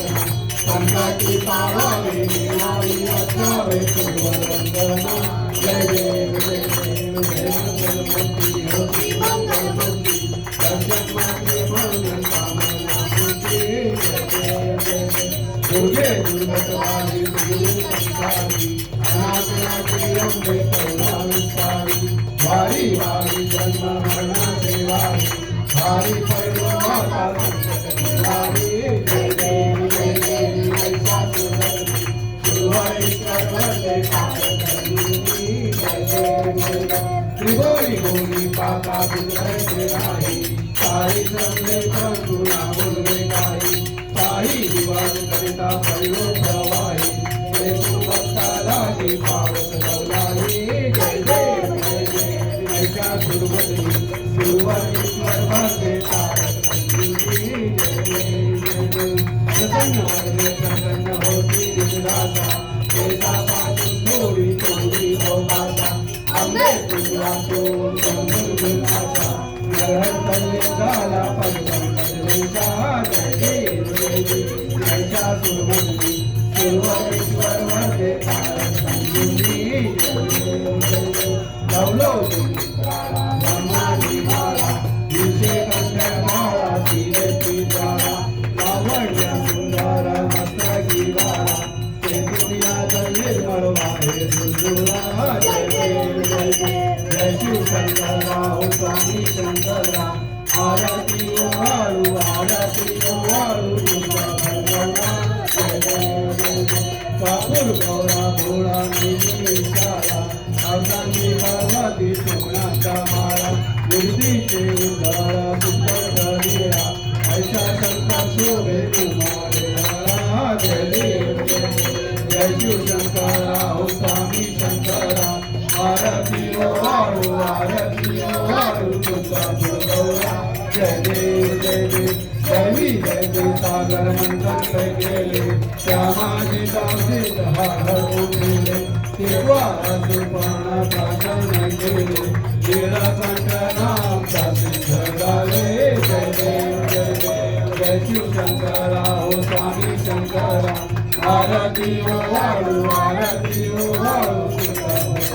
संकटी पावावे देवावी असावे सुरवंदना जय देव जय देव जय मंगलमूर्ती होती मंगलमूर्ती दर्शन मात्रे मंगल कामना होती जय देव जय देव दुर्गे दुर्गतवारी दुर्गे संसारी अनाथनाथी अम्बे करुणा विस्तारी वारी वारी जन्म मरणा सेवारी भारी पर्व माता संकट निवारी जय देव जय देव त्रिगोरी गोरी पाका बिगड़े नाही सारी संगे गुना बोलवे काही सारी विवाद करिता पडलो प्रवाही देव भक्ता लागी पावस दौलाही जय देव जय देव ऐसा सुरवती सुरवरीश्वर भाग्य तारक संजीवी जय देव जय देव प्रसन्न वर्गे प्रसन्न होती विदाता ऐसा पासून थोडी थोडी भोगाता अम्बे तुझा तो संगुण आशा नरहर कल्ले झाला पदम पदवेचा जय देव जय देव ऐसा सुरवती सुरवरीश्वर वर्गे तारक संजीवी जय देव जय देव लवलो तुमराला ब्रह्मानी माला दिशे कंठर माला तिरे पिताला लावण्य सुंदर मस्त गिवाला ते दुनिया निर्मळ वाहे सुंदरा जय देव जय देव जय शिव शंकरा हो स्वामी शंकरा आरती वाळू तुझा भगवान जय देव जय देव कापूर गौरा भोळा निशाला अवसांगी भगवती सोनाचा माळा बुद्धीचे उदार सुंदर गरीळा ऐसा शंकर शोभे तुम्हारे जय देव जय देव जय शिव शंकरा हो स्वामी शंकरा आरती वाळू तुझा भगवान जय देव जय देव जय देव सागर मंथन केले श्यामाजी दासी हार उठले तेव्हा सुपर्ण प्राशन केले नीलकंठ नाम सिद्ध झाले जय देव जय देव जय शिव शंकरा हो स्वामी शंकरा आरती वाळू तुझा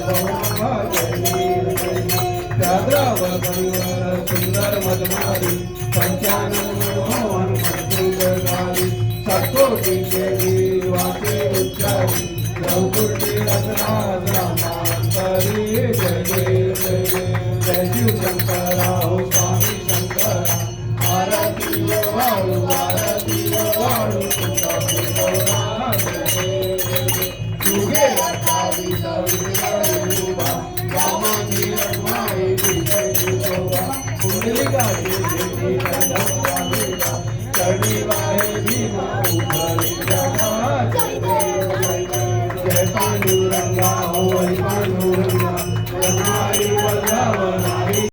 भगवान जय देव जय देव त्याद्रव परिवार सुंदर मधमारी पंचानन मोहन मंजुगारी सत्कोटी देवी वाके उच्चारी लवकुटी रत्ना रामांतरी जय देव जय देव जय शिव शंकरा हो स्वामी शंकरा आरती वाळू तुझा भगवान जय देव जय देव